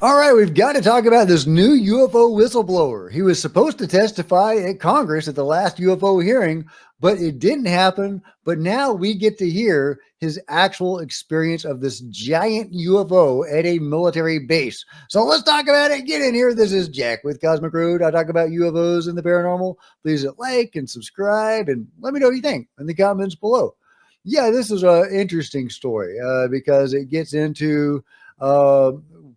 All right, we've got to talk about this new UFO whistleblower. He was supposed to testify at Congress at the last UFO hearing, but it didn't happen. But now we get to hear his actual experience of this giant UFO at a military base. So let's talk about it. Get in here. This is Jack with Cosmic Road. I talk about UFOs and the paranormal. Please hit like and subscribe and let me know what you think in the comments below. Yeah, this is an interesting story because it gets into uh,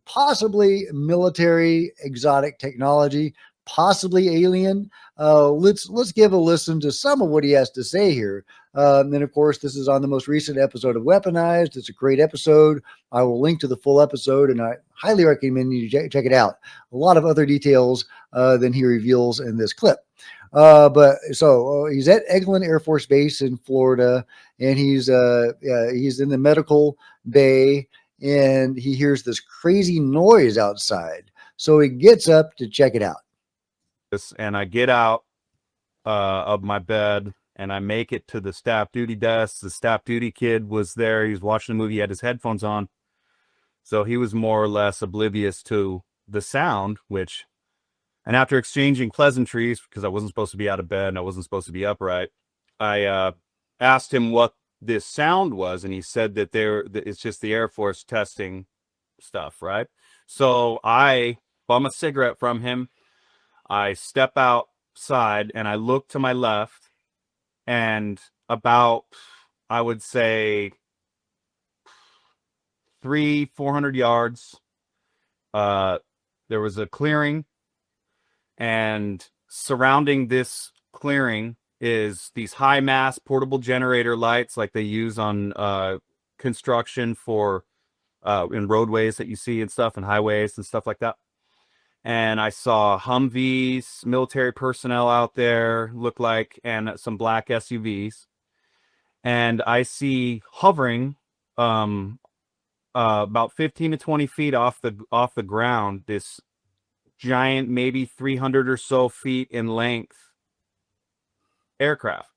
possibly military exotic technology, possibly alien. Let's give a listen to some of what he has to say here. And of course, this is on the most recent episode of Weaponized. It's a great episode. I will link to the full episode, and I highly recommend you check it out. A lot of other details than he reveals in this clip. But so he's at Eglin Air Force Base in Florida, and he's in the medical bay, and he hears this crazy noise outside. So he gets up to check it out. And I get out of my bed and I make it to the staff duty desk. The staff duty kid was there. He was watching the movie. He had his headphones on. So he was more or less oblivious to the sound, and after exchanging pleasantries, because I wasn't supposed to be out of bed and I wasn't supposed to be upright, I asked him what this sound was, and he said that it's just the Air Force testing stuff, right? So I bum a cigarette from him. I step outside and I look to my left, and about, I would say, 400 yards, there was a clearing, and surrounding this clearing is these high mass portable generator lights like they use on construction for in roadways that you see and stuff, and highways and stuff like that. And I saw Humvees, military personnel out there, look like, and some black SUVs. And I see hovering about 15 to 20 feet off the ground, this giant, maybe 300 or so feet in length aircraft.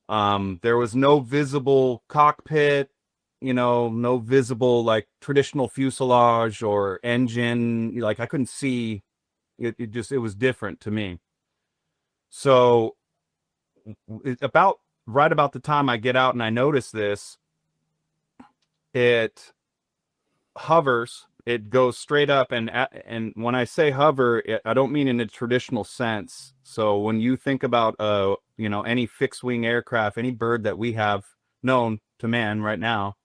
There was no visible cockpit, no visible like traditional fuselage or engine. Like I couldn't see it. It was different to me. So right about the time I get out and I notice this, it hovers. It goes straight up, and when I say hover, I don't mean in a traditional sense. So when you think about any fixed wing aircraft, any bird that we have known to man right now,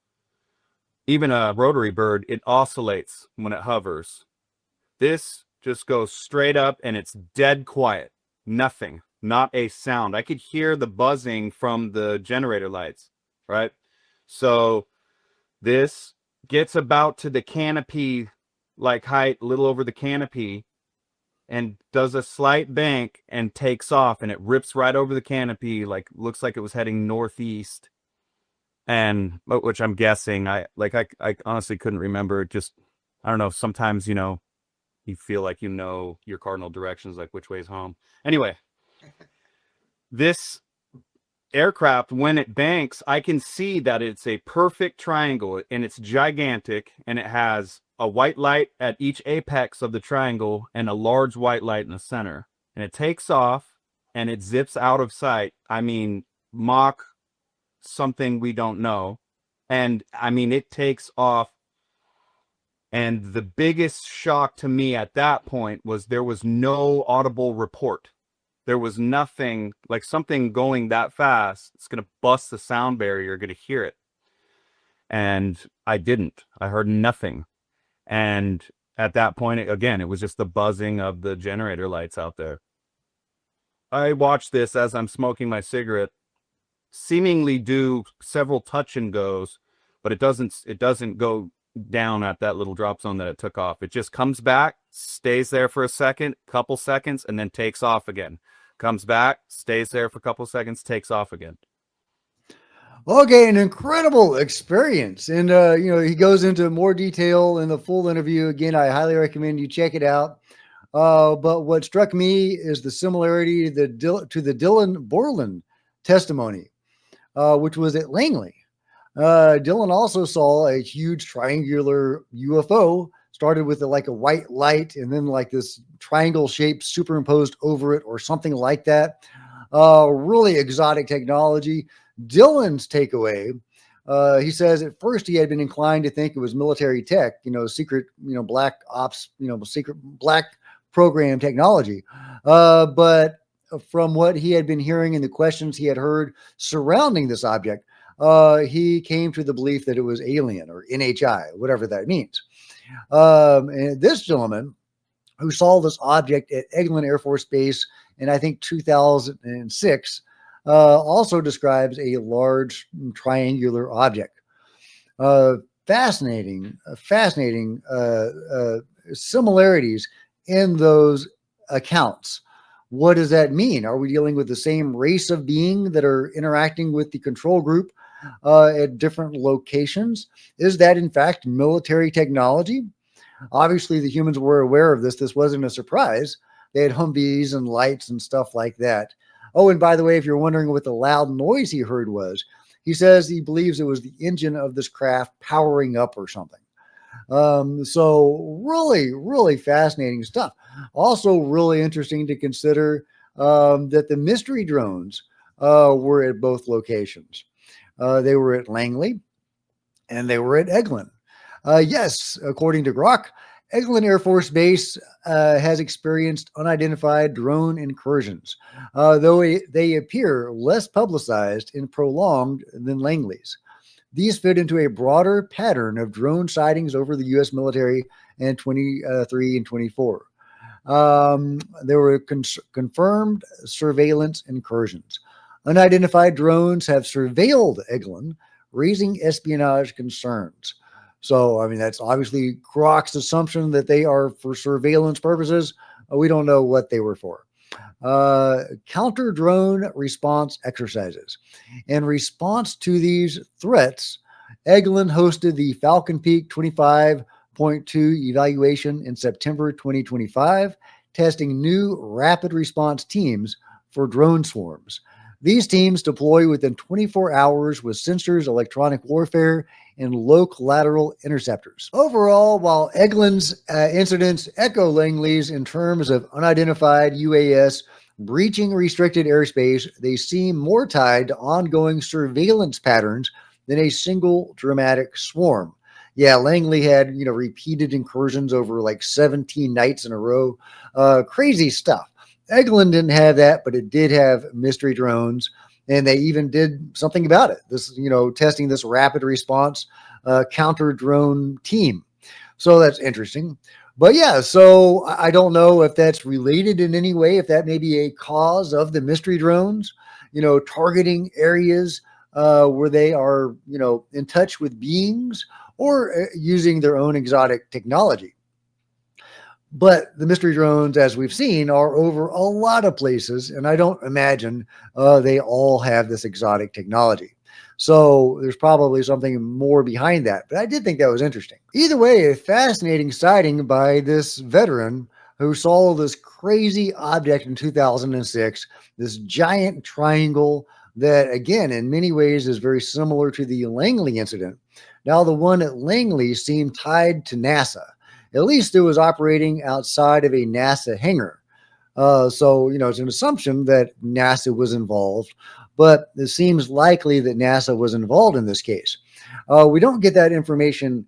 even a rotary bird, it oscillates when it hovers. This just goes straight up and it's dead quiet. Nothing, not a sound. I could hear the buzzing from the generator lights, right? So this gets about to the canopy, like height, a little over the canopy, and does a slight bank and takes off, and it rips right over the canopy, like looks like it was heading northeast. And which I'm guessing, I honestly couldn't remember. Just, I don't know, sometimes you feel like your cardinal directions, like which way's home. Anyway, this aircraft, when it banks, I can see that it's a perfect triangle, and it's gigantic, and it has a white light at each apex of the triangle and a large white light in the center. And it takes off and it zips out of sight. I mean, Mach something we don't know. And I mean, it takes off. And the biggest shock to me at that point was there was no audible report. There was nothing, like something going that fast, it's going to bust the sound barrier, you're going to hear it. And I didn't. I heard nothing. And at that point, again, it was just the buzzing of the generator lights out there. I watched this as I'm smoking my cigarette, seemingly do several touch and goes, but it doesn't go down at that little drop zone that it took off. It just comes back, stays there for a second, couple seconds, and then takes off again. Comes back, stays there for a couple seconds, takes off again. Okay, an incredible experience. And, he goes into more detail in the full interview. Again, I highly recommend you check it out. But what struck me is the similarity to the Dylan Borland testimony, which was at Langley. Dylan also saw a huge triangular UFO started with like a white light and then like this triangle shape superimposed over it or something like that. Really exotic technology. Dylan's takeaway, he says at first he had been inclined to think it was military tech, secret, black ops, secret black program technology. But from what he had been hearing and the questions he had heard surrounding this object, he came to the belief that it was alien or NHI, whatever that means. And this gentleman who saw this object at Eglin Air Force Base in, I think, 2006, also describes a large triangular object. Fascinating similarities in those accounts. What does that mean? Are we dealing with the same race of being that are interacting with the control group at different locations? Is that, in fact, military technology? Obviously, the humans were aware of this. This wasn't a surprise. They had Humvees and lights and stuff like that. Oh, and by the way, if you're wondering what the loud noise he heard was, he says he believes it was the engine of this craft powering up or something. So really, really fascinating stuff. Also really interesting to consider that the mystery drones were at both locations. They were at Langley and they were at Eglin. Yes, according to Grok, Eglin Air Force Base has experienced unidentified drone incursions, though they appear less publicized and prolonged than Langley's. These fit into a broader pattern of drone sightings over the U.S. military in 23 and 24. There were confirmed surveillance incursions. Unidentified drones have surveilled Eglin, raising espionage concerns. So, I mean, that's obviously Grok's assumption that they are for surveillance purposes. We don't know what they were for. Counter drone response exercises. In response to these threats, Eglin hosted the Falcon Peak 25.2 evaluation in September 2025, testing new rapid response teams for drone swarms. These teams deploy within 24 hours with sensors, electronic warfare, and low collateral interceptors. Overall, while Eglin's incidents echo Langley's in terms of unidentified UAS breaching restricted airspace, they seem more tied to ongoing surveillance patterns than a single dramatic swarm. Yeah, Langley had, repeated incursions over like 17 nights in a row. Crazy stuff. Eglin didn't have that, but it did have mystery drones, and they even did something about it. This, testing this rapid response counter drone team. So that's interesting. But yeah, so I don't know if that's related in any way, if that may be a cause of the mystery drones, targeting areas where they are, in touch with beings or using their own exotic technology. But the mystery drones, as we've seen, are over a lot of places, and I don't imagine they all have this exotic technology. So there's probably something more behind that. But I did think that was interesting. Either way, a fascinating sighting by this veteran who saw this crazy object in 2006, this giant triangle that, again, in many ways is very similar to the Langley incident. Now, the one at Langley seemed tied to NASA. At least it was operating outside of a NASA hangar. So, it's an assumption that NASA was involved, but it seems likely that NASA was involved in this case. We don't get that information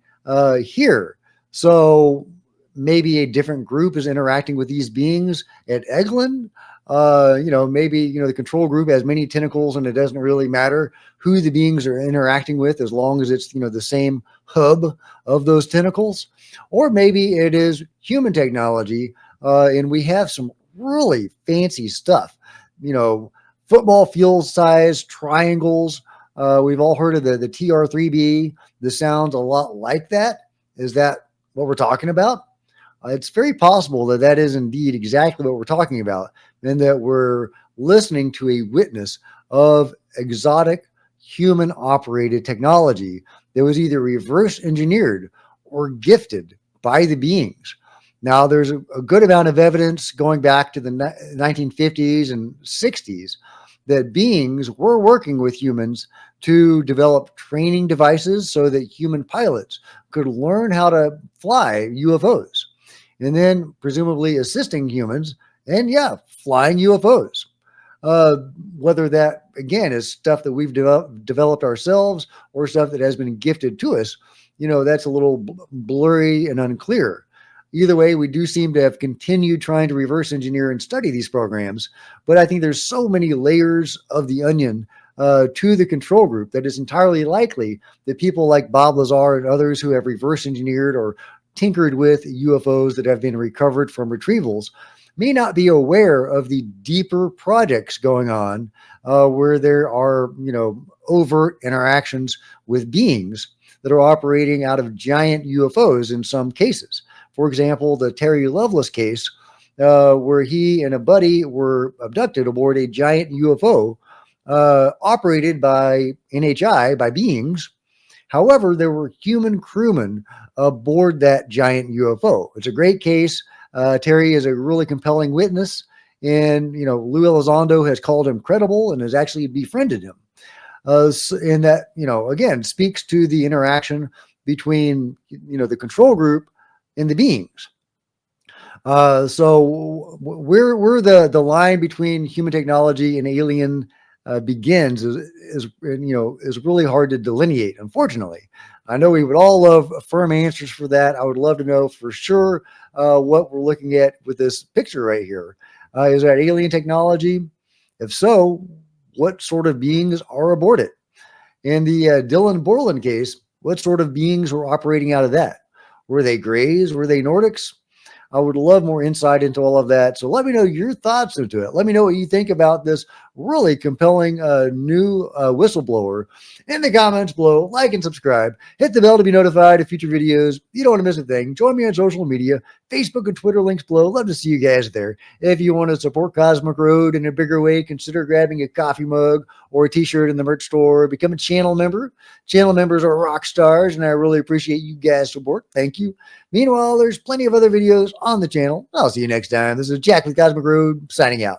here. So maybe a different group is interacting with these beings at Eglin. Maybe, the control group has many tentacles and it doesn't really matter who the beings are interacting with as long as it's, the same hub of those tentacles. Or maybe it is human technology and we have some really fancy stuff, football field size triangles. We've all heard of the TR-3B. This sounds a lot like that. Is that what we're talking about? It's very possible that that is indeed exactly what we're talking about, and that we're listening to a witness of exotic human operated technology that was either reverse engineered or gifted by the beings. Now, there's a good amount of evidence going back to the 1950s and 60s that beings were working with humans to develop training devices so that human pilots could learn how to fly UFOs, and then presumably assisting humans and, yeah, flying UFOs. Uh, Whether that, again, is stuff that we've developed ourselves or stuff that has been gifted to us, that's a little blurry and unclear. Either way, we do seem to have continued trying to reverse engineer and study these programs, but I think there's so many layers of the onion to the control group that it's entirely likely that people like Bob Lazar and others who have reverse engineered or tinkered with UFOs that have been recovered from retrievals may not be aware of the deeper projects going on, where there are, overt interactions with beings that are operating out of giant UFOs in some cases. For example, the Terry Lovelace case, where he and a buddy were abducted aboard a giant UFO operated by NHI, by beings. However, there were human crewmen aboard that giant UFO. It's a great case. Terry is a really compelling witness, and Lou Elizondo has called him credible and has actually befriended him. And that, again, speaks to the interaction between the control group and the beings. So where the line between human technology and alien begins is really hard to delineate. Unfortunately, I know we would all love firm answers for that. I would love to know for sure what we're looking at with this picture right here. Is that alien technology? If so, what sort of beings are aboard it? In the Dylan Borland case, what sort of beings were operating out of that? Were they Greys? Were they Nordics? I would love more insight into all of that. So let me know your thoughts into it. Let me know what you think about this really compelling new whistleblower in the comments below. Like and subscribe. Hit the bell to be notified of future videos. You don't want to miss a thing. Join me on social media, Facebook and Twitter, links below. Love to see you guys there. If you want to support Cosmic Road in a bigger way, consider grabbing a coffee mug or a t-shirt in the merch store. Become a channel member. Channel members are rock stars, and I really appreciate you guys' support. Thank you. Meanwhile, there's plenty of other videos on the channel. I'll see you next time. This is Jack with Cosmic Road, signing out.